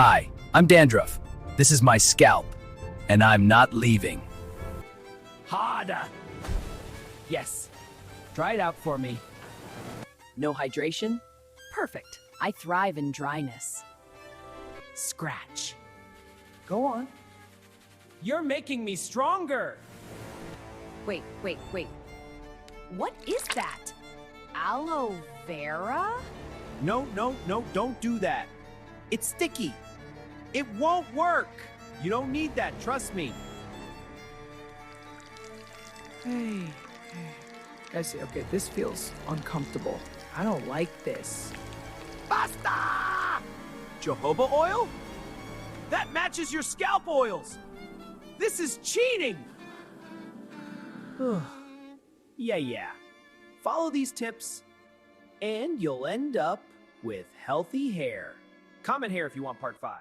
Hi, I'm Dandruff. This is my scalp, and I'm not leaving. Harder. Yes. Dry it out for me. No hydration? Perfect. I thrive in dryness. Scratch. Go on. You're making me stronger. Wait. What is that? Aloe vera? No, don't do that. It's sticky. It won't work. You don't need that, trust me. Hey. I see. Okay, this feels uncomfortable. I don't like this. Basta! Jojoba oil? That matches your scalp oils. This is cheating. Yeah. Follow these tips, and you'll end up with healthy hair. Comment here if you want part 5.